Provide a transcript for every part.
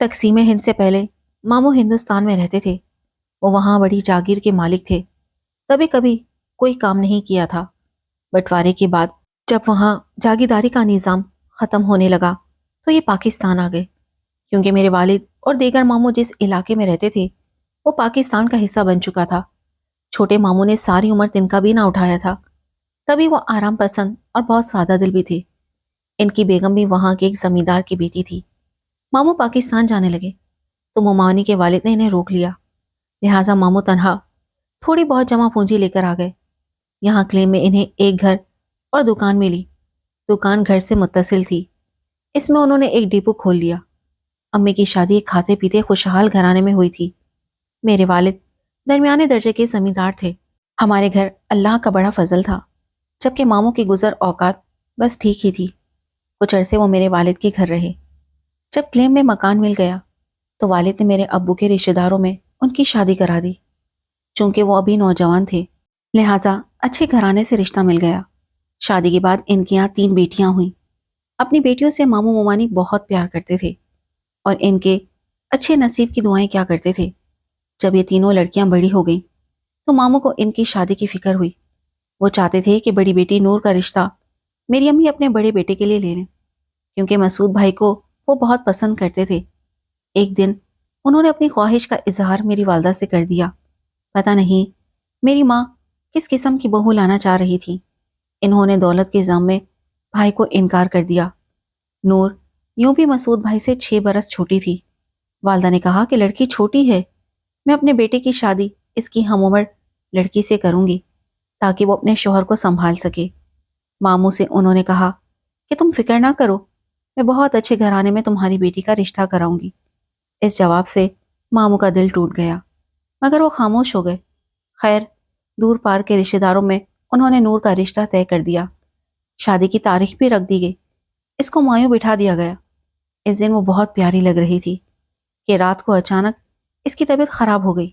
تقسیم ہند سے پہلے ماموں ہندوستان میں رہتے تھے۔ وہ وہاں بڑی جاگیر کے مالک تھے۔ کبھی کبھی کوئی کام نہیں کیا تھا۔ بٹوارے کے بعد جب وہاں جاگیرداری کا نظام ختم ہونے لگا تو یہ پاکستان آ گئے، کیونکہ میرے والد اور دیگر ماموں جس علاقے میں رہتے تھے وہ پاکستان کا حصہ بن چکا تھا۔ چھوٹے ماموں نے ساری عمر تنکا بھی نہ اٹھایا تھا، تبھی وہ آرام پسند اور بہت سادہ دل بھی تھے۔ ان کی بیگم بھی وہاں کے ایک زمیندار کی بیٹی تھی۔ ماموں پاکستان جانے لگے تو مومانی کے والد نے انہیں روک لیا، لہٰذا ماموں تنہا تھوڑی بہت جمع پونجی لے کر آ گئے۔ یہاں کلیم میں انہیں ایک گھر اور دکان ملی۔ دکان گھر سے متصل تھی، اس میں انہوں نے ایک ڈپو کھول لیا۔ امی کی شادی ایک کھاتے پیتے خوشحال گھرانے میں ہوئی تھی۔ میرے والد درمیانے درجے کے زمیندار تھے۔ ہمارے گھر اللہ کا بڑا فضل تھا، جبکہ ماموں کی گزر اوقات بس ٹھیک ہی تھی۔ کچھ عرصے وہ میرے والد کے گھر رہے۔ جب کلیم میں مکان مل گیا تو والد نے میرے ابو کے رشتہ داروں میں ان کی شادی کرا دی۔ چونکہ وہ ابھی نوجوان تھے لہٰذا اچھے گھرانے سے رشتہ مل گیا۔ شادی کے بعد ان کے یہاں 3 بیٹیاں ہوئیں۔ اپنی بیٹیوں سے ماموں مومانی بہت پیار کرتے تھے اور ان کے اچھے نصیب کی دعائیں کیا کرتے تھے۔ جب یہ تینوں لڑکیاں بڑی ہو گئیں تو ماموں کو ان کی شادی کی فکر ہوئی۔ وہ چاہتے تھے کہ بڑی بیٹی نور کا رشتہ میری امی اپنے بڑے بیٹے کے لیے لے لیں، کیونکہ مسعود بھائی کو وہ بہت پسند کرتے تھے۔ ایک دن انہوں نے اپنی خواہش کا اظہار میری والدہ سے کر دیا۔ پتہ نہیں میری ماں کس قسم کی بہو لانا چاہ رہی تھی۔ انہوں نے دولت کے زم میں بھائی کو انکار کر دیا۔ نور یوں بھی مسعود بھائی سے 6 برس چھوٹی تھی۔ والدہ نے کہا کہ لڑکی چھوٹی ہے، میں اپنے بیٹے کی شادی اس کی ہم عمر لڑکی سے کروں گی تاکہ وہ اپنے شوہر کو سنبھال سکے۔ ماموں سے انہوں نے کہا کہ تم فکر نہ کرو، میں بہت اچھے گھرانے میں تمہاری بیٹی کا رشتہ کراؤں گی۔ اس جواب سے ماموں کا دل ٹوٹ گیا، مگر وہ خاموش ہو گئے۔ خیر، دور پار کے رشتہ داروں میں انہوں نے نور کا رشتہ طے کر دیا۔ شادی کی تاریخ بھی رکھ دی گئی۔ اس کو مایوں بٹھا دیا گیا۔ اس دن وہ بہت پیاری لگ رہی تھی کہ رات کو اچانک اس کی طبیعت خراب ہو گئی۔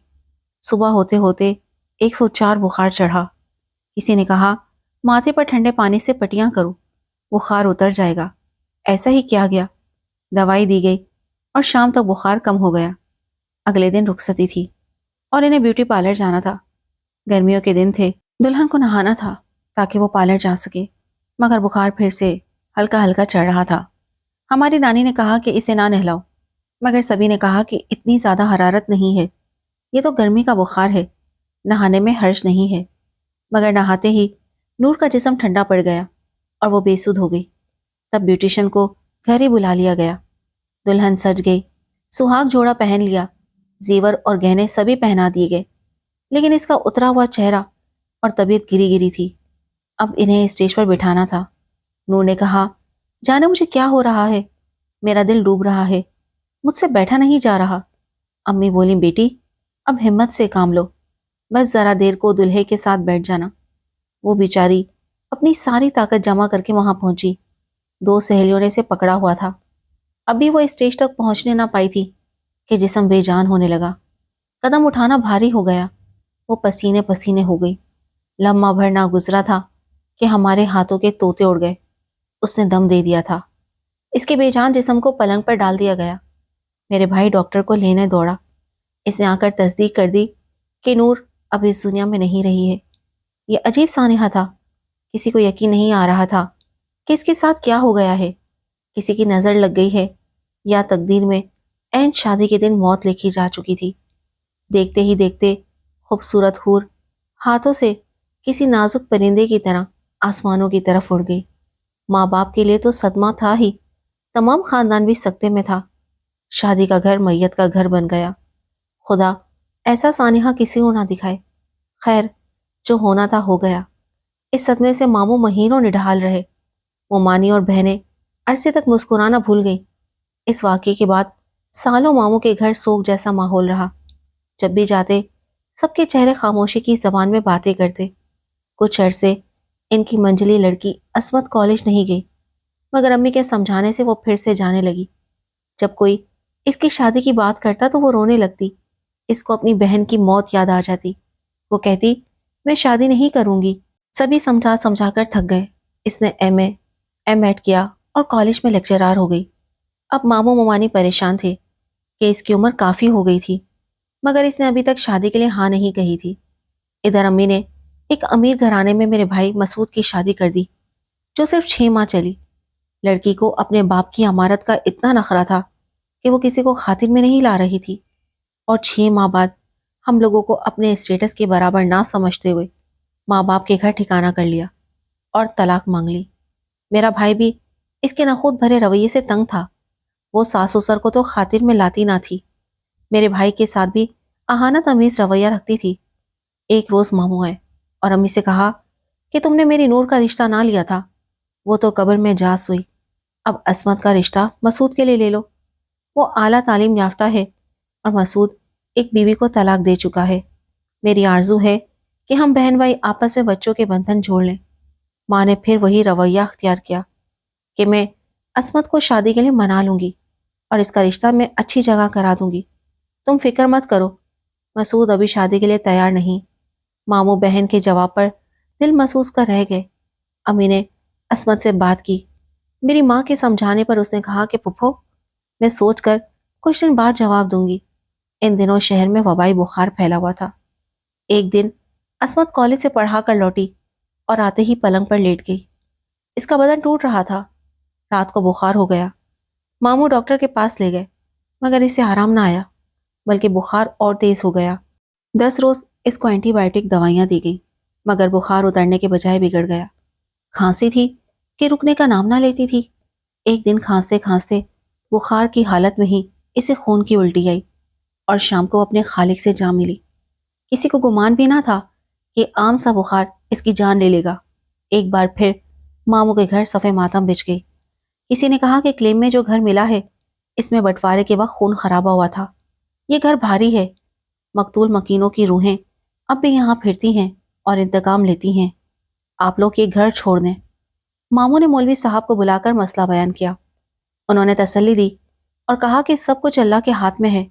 صبح ہوتے ہوتے 104 بخار چڑھا۔ کسی نے کہا ماتھے پر ٹھنڈے پانی سے پٹیاں کرو، بخار اتر جائے گا۔ ایسا ہی کیا گیا۔ دوائی دی گئی اور شام تک بخار کم ہو گیا۔ اگلے دن رخصتی تھی اور انہیں بیوٹی پارلر جانا تھا۔ گرمیوں کے دن تھے، دلہن کو نہانا تھا تاکہ وہ پارلر جا سکے، مگر بخار پھر سے ہلکا ہلکا چڑھ رہا تھا۔ ہماری نانی نے کہا کہ اسے نہ نہلاؤ، مگر سبھی نے کہا کہ اتنی زیادہ حرارت نہیں ہے، یہ تو گرمی کا بخار ہے، نہانے میں حرج نہیں ہے۔ مگر نہاتے ہی نور کا جسم ٹھنڈا پڑ گیا اور وہ بے سدھ ہو گئی۔ تب بیوٹیشن کو گھر ہی بلا لیا گیا۔ دلہن سج گئی، سہاگ جوڑا پہن لیا، زیور اور گہنے سبھی پہنا دیے گئے، لیکن اس کا اترا ہوا چہرہ اور طبیعت گری گری تھی۔ اب انہیں اسٹیج پر بٹھانا تھا۔ نور نے کہا جانے مجھے کیا ہو رہا ہے، میرا دل ڈوب رہا ہے، مجھ سے بیٹھا نہیں جا رہا۔ امی بولیں بیٹی اب ہمت سے کام لو، بس ذرا دیر کو دلہے کے ساتھ بیٹھ جانا۔ وہ بیچاری اپنی ساری طاقت جمع کر کے وہاں پہنچی۔ 2 سہیلیوں نے اسے پکڑا ہوا تھا۔ ابھی وہ اسٹیج تک پہنچنے نہ پائی تھی کہ جسم بے جان ہونے لگا۔ قدم اٹھانا بھاری ہو گیا، وہ پسینے پسینے ہو گئی۔ لمحہ بھر نہ گزرا تھا کہ ہمارے ہاتھوں کے طوطے اڑ گئے۔ اس نے دم دے دیا تھا۔ اس کے بے جان جسم کو پلنگ پر ڈال دیا گیا۔ میرے بھائی ڈاکٹر کو لینے دوڑا۔ اس نے آ کر تصدیق کر دی کہ نور اب اس دنیا میں نہیں رہی ہے۔ یہ عجیب سانحہ تھا، کسی کو یقین نہیں آ رہا تھا کہ اس کے ساتھ کیا ہو گیا ہے۔ کسی کی نظر لگ گئی ہے یا تقدیر میں عین شادی کے دن موت لکھی جا چکی تھی۔ دیکھتے ہی دیکھتے خوبصورت حور ہاتھوں سے کسی نازک پرندے کی طرح آسمانوں کی طرف اڑ گئی۔ ماں باپ کے لیے تو صدمہ تھا ہی، تمام خاندان بھی سکتے میں تھا۔ شادی کا گھر میت کا گھر بن گیا۔ خدا ایسا سانحہ کسی کو نہ دکھائے۔ خیر، جو ہونا تھا ہو گیا۔ اس صدمے سے ماموں مہینوں نڈھال رہے۔ وہ مانی اور بہنیں عرصے تک مسکرانا بھول گئیں۔ اس واقعے کے بعد سالوں ماموں کے گھر سوگ جیسا ماحول رہا۔ جب بھی جاتے سب کے چہرے خاموشی کی زبان میں باتیں کرتے۔ کچھ عرصے ان کی منجلی لڑکی عصمت کالج نہیں گئی، مگر امی کے سمجھانے سے وہ پھر سے جانے لگی۔ جب کوئی اس کی شادی کی بات کرتا تو وہ رونے لگتی۔ اس کو اپنی بہن کی موت یاد آ جاتی۔ وہ کہتی میں شادی نہیں کروں گی۔ سبھی سمجھا سمجھا کر تھک گئے۔ اس نے ایم ایڈ کیا اور کالج میں لیکچرار ہو گئی۔ اب ماموں ممانی پریشان تھے کہ اس کی عمر کافی ہو گئی تھی، مگر اس نے ابھی تک شادی کے لیے ہاں نہیں کہی تھی۔ ادھر امی نے ایک امیر گھرانے میں میرے بھائی مسعود کی شادی کر دی، جو صرف 6 ماہ چلی۔ لڑکی کو اپنے باپ کی امارت کا اتنا نخرا تھا کہ وہ کسی کو خاطر میں نہیں لا رہی تھی، اور 6 ماہ بعد ہم لوگوں کو اپنے اسٹیٹس کے برابر نہ سمجھتے ہوئے ماں باپ کے گھر ٹھکانہ کر لیا اور طلاق مانگ لی۔ میرا بھائی بھی اس کے نخوت بھرے رویے سے تنگ تھا۔ وہ ساس سسر کو تو خاطر میں لاتی نہ تھی، میرے بھائی کے ساتھ بھی اہانت امیز رویہ رکھتی تھی۔ ایک روز ماموں آئے اور امی سے کہا کہ تم نے میری نور کا رشتہ نہ لیا تھا، وہ تو قبر میں جا سوئی، اب عصمت کا رشتہ مسعود کے لیے لے لو۔ وہ اعلیٰ تعلیم یافتہ ہے اور مسعود ایک بیوی کو طلاق دے چکا ہے۔ میری آرزو ہے کہ ہم بہن بھائی آپس میں بچوں کے بندھن جوڑ لیں۔ ماں نے پھر وہی رویہ اختیار کیا کہ میں عصمت کو شادی کے لیے منا لوں گی اور اس کا رشتہ میں اچھی جگہ کرا دوں گی، تم فکر مت کرو۔ مسعود ابھی شادی کے لیے تیار نہیں۔ ماموں بہن کے جواب پر دل محسوس کر رہ گئے۔ امی نے عصمت سے بات کی۔ میری ماں کے سمجھانے پر اس نے کہا کہ پھپھو میں سوچ کر کچھ دن بعد جواب دوں گی۔ ان دنوں شہر میں وبائی بخار پھیلا ہوا تھا۔ ایک دن عصمت کالج سے پڑھا کر لوٹی اور آتے ہی پلنگ پر لیٹ گئی۔ اس کا بدن ٹوٹ رہا تھا، رات کو بخار ہو گیا۔ ماموں ڈاکٹر کے پاس لے گئے، مگر اسے آرام نہ آیا، بلکہ بخار اور تیز ہو گیا۔ 10 روز اس کو اینٹی بائیوٹک دوائیاں دی گئیں، مگر بخار اترنے کے بجائے بگڑ گیا۔ کھانسی تھی کہ رکنے کا نام نہ لیتی تھی۔ ایک دن کھانستے کھانستے بخار کی حالت میں ہی اسے خون کی الٹی آئی اور شام کو اپنے خالق سے جا ملی۔ کسی کو گمان بھی نہ تھا کہ عام سا بخار اس کی جان لے لے گا۔ ایک بار پھر ماموں کے گھر صفے ماتم بچھ گئی۔ کسی نے کہا کہ کلیم میں جو گھر ملا ہے اس میں بٹوارے کے وقت خون خرابہ ہوا تھا۔ یہ گھر بھاری ہے، مقتول مکینوں کی روحیں اب بھی یہاں پھرتی ہیں اور انتقام لیتی ہیں، آپ لوگ یہ گھر چھوڑ دیں۔ ماموں نے مولوی صاحب کو بلا کر مسئلہ بیان کیا۔ انہوں نے تسلی دی اور کہا کہ سب کچھ اللہ کے ہاتھ میں ہے،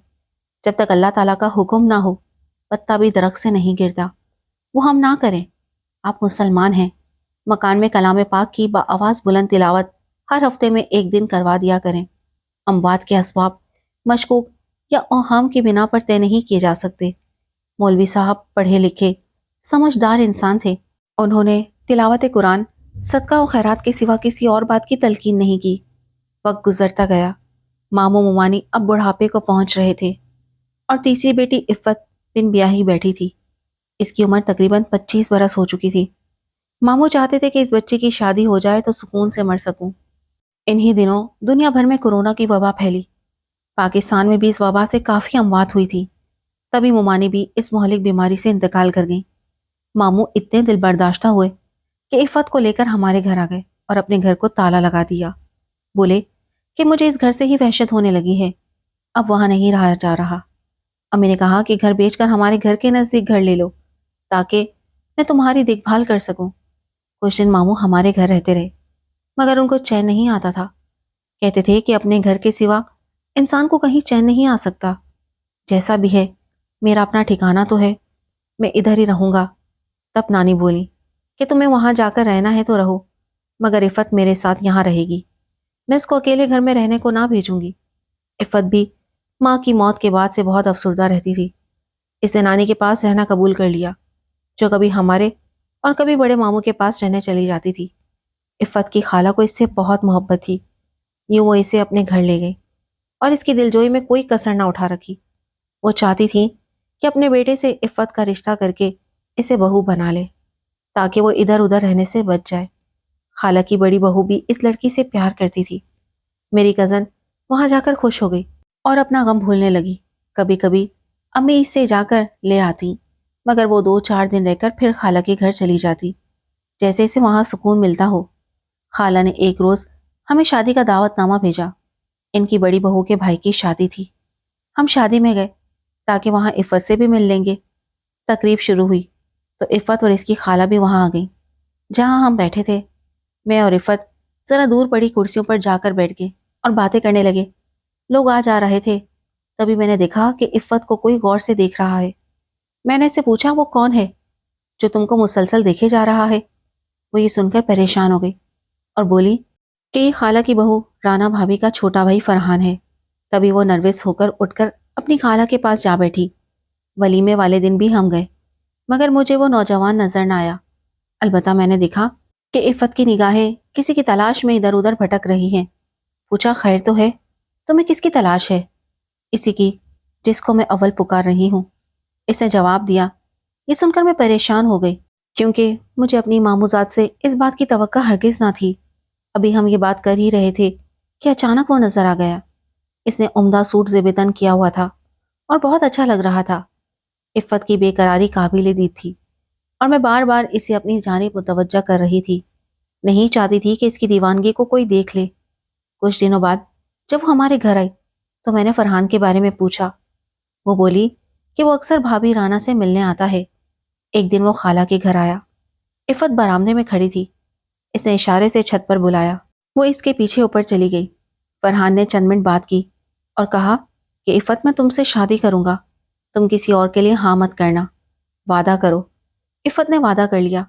جب تک اللہ تعالیٰ کا حکم نہ ہو پتا بھی درخت سے نہیں گرتا، وہ ہم نہ کریں۔ آپ مسلمان ہیں، مکان میں کلام پاک کی بآواز بلند تلاوت ہر ہفتے میں ایک دن کروا دیا کریں۔ اموات کے اسباب مشکوک یا اوہام کی بنا پر طے نہیں کیے جا سکتے۔ مولوی صاحب پڑھے لکھے سمجھدار انسان تھے، انہوں نے تلاوت قرآن، صدقہ و خیرات کے سوا کسی اور بات کی تلقین نہیں کی۔ وقت گزرتا گیا، ماموں ممانی اب بڑھاپے کو پہنچ رہے تھے اور تیسری بیٹی عفت بن بیاہی بیٹھی تھی۔ اس کی عمر تقریباً 25 برس ہو چکی تھی۔ ماموں چاہتے تھے کہ اس بچے کی شادی ہو جائے تو سکون سے مر سکوں۔ انہی دنوں دنیا بھر میں کورونا کی وبا پھیلی۔ پاکستان میں بھی اس وبا سے کافی اموات ہوئی تھی۔ تبھی ممانی بھی اس مہلک بیماری سے انتقال کر گئیں۔ ماموں اتنے دل برداشتہ ہوئے کہ عفت کو لے کر ہمارے گھر آ گئے اور اپنے گھر کو تالا لگا دیا۔ بولے کہ مجھے اس گھر سے ہی وحشت ہونے لگی ہے، اب وہاں نہیں رہا جا رہا۔ امی نے کہا کہ گھر بیچ کر ہمارے گھر کے نزدیک گھر لے لو تاکہ میں تمہاری دیکھ بھال کر سکوں۔ کچھ دن ماموں ہمارے گھر رہتے رہے، مگر ان کو چین نہیں آتا تھا۔ کہتے تھے کہ اپنے گھر کے سوا انسان کو کہیں چین نہیں آ سکتا۔ جیسا بھی ہے میرا اپنا ٹھکانہ تو ہے، میں ادھر ہی رہوں گا۔ تب نانی بولی کہ تمہیں وہاں جا کر رہنا ہے تو رہو، مگر عفت میرے ساتھ یہاں رہے گی، میں اس کو اکیلے گھر میں رہنے کو نہ بھیجوں گی۔ عفت بھی ماں کی موت کے بعد سے بہت افسردہ رہتی تھی۔ اس نے نانی کے پاس رہنا قبول کر لیا، جو کبھی ہمارے اور کبھی بڑے ماموں کے پاس رہنے چلی جاتی تھی۔ عفت کی خالہ کو اس سے بہت محبت تھی، یوں وہ اسے اپنے گھر لے گئی اور اس کی دلجوئی میں کوئی کسر نہ اٹھا رکھی۔ وہ چاہتی تھی کہ اپنے بیٹے سے عفت کا رشتہ کر کے اسے بہو بنا لے تاکہ وہ ادھر ادھر رہنے سے بچ جائے۔ خالہ کی بڑی بہو بھی اس لڑکی سے پیار کرتی تھی۔ میری کزن وہاں جا کر خوش ہو گئی اور اپنا غم بھولنے لگی۔ کبھی کبھی امی اس سے جا کر لے آتی، مگر وہ 2-4 دن رہ کر پھر خالہ کے گھر چلی جاتی، جیسے اسے وہاں سکون ملتا ہو۔ خالہ نے ایک روز ہمیں شادی کا دعوت نامہ بھیجا۔ ان کی بڑی بہو کے بھائی کی شادی تھی۔ ہم شادی میں گئے تاکہ وہاں عفت سے بھی مل لیں گے۔ تقریب شروع ہوئی تو عفت اور اس کی خالہ بھی وہاں آ گئیں۔ جہاں ہم بیٹھے تھے میں اور عفت ذرا دور پڑی کرسیوں پر جا کر بیٹھ گئے اور باتیں کرنے لگے۔ لوگ آ جا رہے تھے، تبھی میں نے دیکھا کہ عفت کو کوئی غور سے دیکھ رہا ہے۔ میں نے اس سے پوچھا وہ کون ہے جو تم کو مسلسل دیکھے جا رہا ہے؟ وہ یہ سن کر پریشان ہو گئی اور بولی کہ یہ خالہ کی بہو رانا بھابھی کا چھوٹا بھائی فرحان ہے۔ تبھی وہ نروس ہو کر اٹھ کر اپنی خالہ کے پاس جا بیٹھی۔ ولیمے والے دن بھی ہم گئے، مگر مجھے وہ نوجوان نظر نہ آیا۔ البتہ میں نے دیکھا کہ عفت کی نگاہیں کسی کی تلاش میں ادھر ادھر بھٹک رہی ہیں۔ پوچھا خیر تو ہے؟ تمہیں کس کی تلاش ہے؟ اسی کی جس کو میں اول پکار رہی ہوں، اس نے جواب دیا۔ یہ سن کر میں پریشان ہو گئی، کیونکہ مجھے اپنی ماموزاد سے اس بات کی توقع ہرگز نہ تھی۔ ابھی ہم یہ بات کر ہی رہے تھے کہ اچانک وہ نظر آ گیا۔ اس نے عمدہ سوٹ زیبتن کیا ہوا تھا اور بہت اچھا لگ رہا تھا۔ عفت کی بے قراری قابل دید تھی اور میں بار بار اسے اپنی جانب متوجہ کر رہی تھی۔ نہیں چاہتی تھی کہ اس کی دیوانگی کو کوئی دیکھ لے۔ کچھ دنوں بعد جب وہ ہمارے گھر آئی تو میں نے فرحان کے بارے میں پوچھا۔ وہ بولی کہ وہ اکثر بھابھی رانا سے ملنے آتا ہے۔ ایک دن وہ خالہ کے گھر آیا۔ عفت برآمدے میں کھڑی تھی۔ اس نے اشارے سے چھت پر بلایا۔ وہ اس کے پیچھے اوپر چلی گئی۔ فرحان نے چند منٹ بات کی اور کہا کہ عفت میں تم سے شادی کروں گا، تم کسی اور کے لیے ہاں مت کرنا، وعدہ کرو۔ عفت نے وعدہ کر لیا۔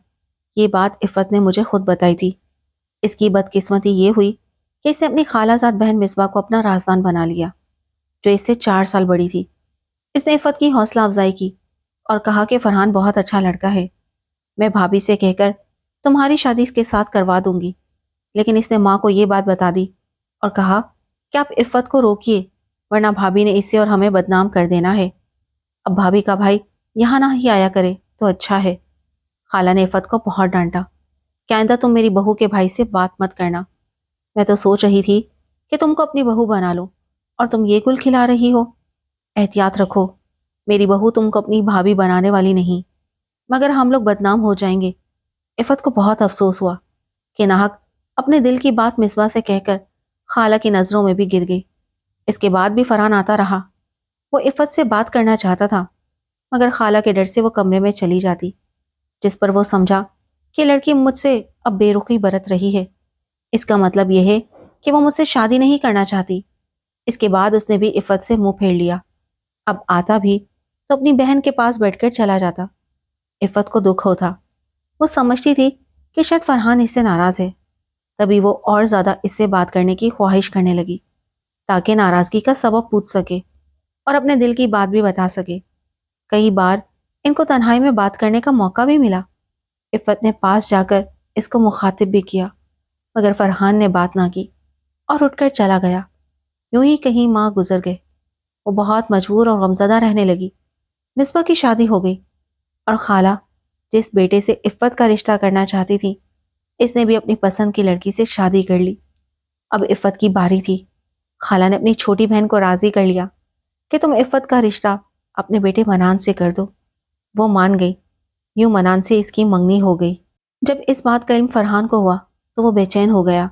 یہ بات عفت نے مجھے خود بتائی تھی۔ اس کی بدقسمتی یہ ہوئی کہ اس نے اپنی خالہ زاد بہن مصباح کو اپنا رازدان بنا لیا، جو اس سے 4 سال بڑی تھی۔ اس نے عفت کی حوصلہ افزائی کی اور کہا کہ فرحان بہت اچھا لڑکا ہے، میں بھابھی سے کہہ کر تمہاری شادی اس کے ساتھ کروا دوں گی۔ لیکن اس نے ماں کو یہ بات بتا دی اور کہا کہ آپ عفت کو روکیے، ورنہ بھابھی نے اسے اور ہمیں بدنام کر دینا ہے۔ اب بھابھی کا بھائی یہاں نہ ہی آیا کرے تو اچھا ہے۔ خالہ نے عفت کو بہت ڈانٹا کہ آئندہ تم میری بہو کے بھائی سے بات مت کرنا۔ میں تو سوچ رہی تھی کہ تم کو اپنی بہو بنا لو، اور تم یہ گل کھلا رہی ہو۔ احتیاط رکھو، میری بہو تم کو اپنی بھابھی بنانے والی نہیں، مگر ہم لوگ بدنام ہو جائیں گے۔ عفت کو بہت افسوس ہوا کہ ناحق اپنے دل کی بات مصباح سے کہہ کر خالہ کی نظروں میں بھی گر گئی۔ اس کے بعد بھی فرحان آتا رہا۔ وہ عفت سے بات کرنا چاہتا تھا، مگر خالہ کے ڈر سے وہ کمرے میں چلی جاتی، جس پر وہ سمجھا کہ لڑکی مجھ سے اب بے رخی برت رہی ہے۔ اس کا مطلب یہ ہے کہ وہ مجھ سے شادی نہیں کرنا چاہتی۔ اس کے بعد اس نے بھی عفت سے منہ پھیر لیا۔ اب آتا بھی تو اپنی بہن کے پاس بیٹھ کر چلا جاتا۔ عفت کو دکھ ہوتا، وہ سمجھتی تھی کہ شاید فرحان اس سے ناراض ہے۔ تبھی وہ اور زیادہ اس سے بات کرنے کی خواہش کرنے لگی، تاکہ ناراضگی کا سبب پوچھ سکے اور اپنے دل کی بات بھی بتا سکے۔ کئی بار ان کو تنہائی میں بات کرنے کا موقع بھی ملا۔ عفت نے پاس جا کر اس کو مخاطب بھی کیا، مگر فرحان نے بات نہ کی اور اٹھ کر چلا گیا۔ یوں ہی کہیں ماہ گزر گئے۔ وہ بہت مجبور اور غمزدہ رہنے لگی۔ مصباح کی شادی ہو گئی اور خالہ جس بیٹے سے عفت کا رشتہ کرنا چاہتی تھی، اس نے بھی اپنی پسند کی لڑکی سے شادی کر لی۔ اب عفت کی باری تھی۔ خالہ نے اپنی چھوٹی بہن کو راضی کر لیا کہ تم عفت کا رشتہ اپنے بیٹے منان سے کر دو۔ وہ مان گئی۔ یوں منان سے اس کی منگنی ہو گئی۔ جب اس بات کا علم فرحان کو ہوا تو وہ بے چین ہو گیا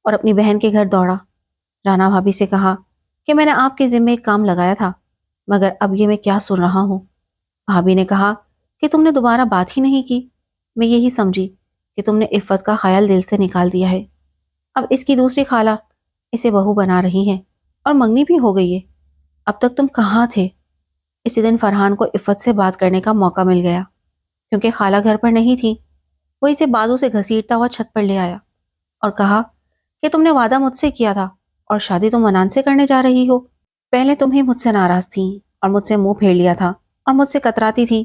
اور اپنی بہن کے گھر دوڑا۔ رانا بھابھی سے کہا کہ میں نے آپ کے ذمے ایک کام لگایا تھا، مگر اب یہ میں کیا سن رہا ہوں۔ بھابھی نے کہا کہ تم نے دوبارہ بات ہی نہیں کی۔ میں یہی سمجھی کہ تم نے عفت کا خیال دل سے نکال دیا ہے۔ اب اس کی دوسری خالہ اسے بہو بنا رہی ہیں اور منگنی بھی ہو گئی ہے۔ اب تک تم کہاں تھے؟ اسی دن فرحان کو عفت سے بات کرنے کا موقع مل گیا، کیونکہ خالہ گھر پر نہیں تھی۔ وہ اسے بازو سے گھسیٹتا ہوا چھت پر لے آیا اور کہا کہ تم نے وعدہ مجھ سے کیا تھا اور شادی تم منان سے کرنے جا رہی ہو۔ پہلے تم ہی مجھ سے ناراض تھی اور مجھ سے منہ پھیر لیا تھا اور مجھ سے کتراتی تھی۔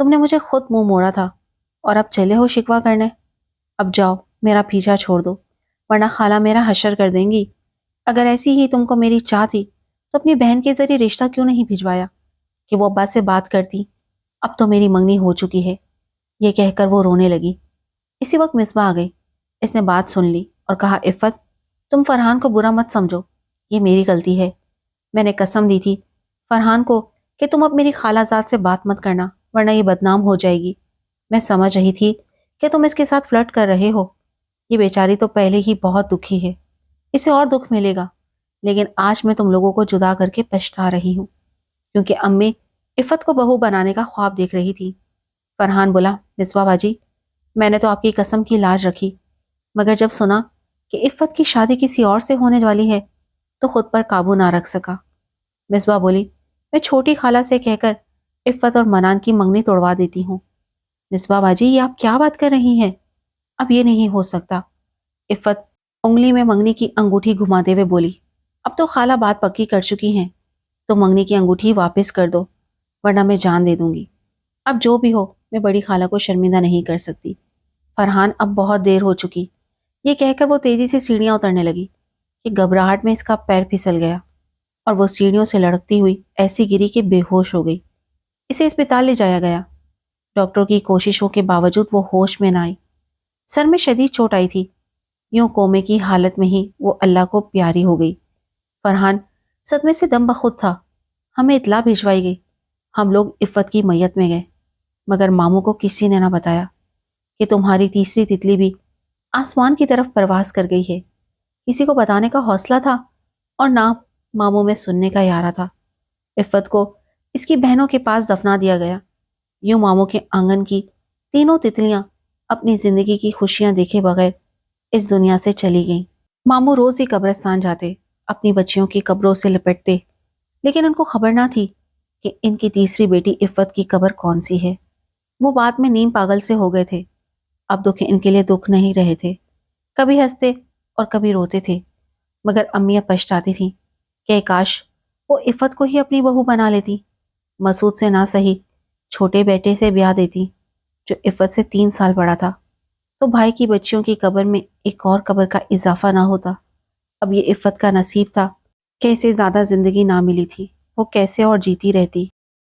تم نے مجھے خود منہ موڑا تھا اور اب چلے ہو شکوہ کرنے۔ اب جاؤ، میرا پیچھا چھوڑ دو، ورنہ خالہ میرا حشر کر دیں گی۔ اگر ایسی ہی تم کو میری چاہ تھی تو اپنی بہن کے ذریعے رشتہ کیوں نہیں بھجوایا کہ وہ ابا سے بات کرتی؟ اب تو میری منگنی ہو چکی ہے۔ یہ کہہ کر وہ رونے لگی۔ اسی وقت مصباح آ گئی۔ اس نے بات سن لی اور کہا عفت، تم فرحان کو برا مت سمجھو، یہ میری غلطی ہے۔ میں نے قسم دی تھی فرحان کو کہ تم اب میری خالہ زاد سے بات مت کرنا، ورنہ یہ بدنام ہو جائے گی۔ میں سمجھ رہی تھی کہ تم اس کے ساتھ فلرٹ کر رہے ہو۔ یہ بیچاری تو پہلے ہی بہت دکھی ہے، اسے اور دکھ ملے گا، لیکن آج میں تم لوگوں کو جدا کر کے پچھتا رہی ہوں، کیونکہ امی عفت کو بہو بنانے کا خواب دیکھ رہی تھی۔ فرحان بولا، مصباح باجی، میں نے تو آپ کی قسم کی لاج رکھی، مگر جب سنا کہ عفت کی شادی کسی اور سے ہونے والی ہے تو خود پر قابو نہ رکھ سکا۔ مصباح بولی، میں چھوٹی خالہ سے کہہ کر عفت اور منان کی منگنی توڑوا دیتی ہوں۔ مصباح باجی، یہ آپ کیا بات کر رہی ہیں؟ اب یہ نہیں ہو سکتا۔ عفت انگلی میں منگنی کی انگوٹھی گھماتے ہوئے بولی، اب تو خالہ بات پکی کر چکی ہیں، تو منگنی کی انگوٹھی واپس کر دو ورنہ میں جان دے دوں گی۔ اب جو بھی ہو میں بڑی خالہ کو شرمندہ نہیں کر سکتی۔ فرحان اب بہت دیر ہو چکی، یہ کہہ کر وہ تیزی سے سیڑھیاں اترنے لگی کہ گھبراہٹ میں اس کا پیر پھسل گیا اور وہ سیڑھیوں سے لڑکتی ہوئی ایسی گری کہ بے ہوش ہو گئی۔ اسے اسپتال لے جایا گیا۔ ڈاکٹروں کی کوششوں کے باوجود وہ ہوش میں نہ آئی۔ سر میں شدید چوٹ آئی تھی، یوں کومے کی حالت میں ہی وہ اللہ کو پیاری ہو گئی۔ فرحان صدمے سے دم بخود تھا۔ ہمیں اطلاع بھیجوائی گئی، ہم لوگ عفت کی میت میں گئے، مگر ماموں کو کسی نے نہ بتایا کہ تمہاری تیسری تتلی بھی آسمان کی طرف پرواز کر گئی ہے۔ کسی کو بتانے کا حوصلہ تھا اور نہ ماموں میں سننے کا یارا تھا۔ عفت کو اس کی بہنوں کے پاس دفنا دیا گیا۔ یوں ماموں کے آنگن کی تینوں تتلیاں اپنی زندگی کی خوشیاں دیکھے بغیر اس دنیا سے چلی گئیں۔ ماموں روز ہی قبرستان جاتے، اپنی بچیوں کی قبروں سے لپٹتے، لیکن ان کو خبر نہ تھی کہ ان کی تیسری بیٹی عفت کی قبر کون سی ہے۔ وہ بات میں نیم پاگل سے ہو گئے تھے۔ اب دکھ ان کے لیے دکھ نہیں رہے تھے، کبھی ہنستے اور کبھی روتے تھے، مگر امیاں پچھتاتی تھیں کہ کاش وہ عفت کو ہی اپنی بہو بنا لیتی، مسعود سے نہ سہی چھوٹے بیٹے سے بیاہ دیتی جو عفت سے 3 سال بڑا تھا، تو بھائی کی بچیوں کی قبر میں ایک اور قبر کا اضافہ نہ ہوتا۔ اب یہ عفت کا نصیب تھا کہ اسے زیادہ زندگی نہ ملی تھی، وہ کیسے اور جیتی رہتی۔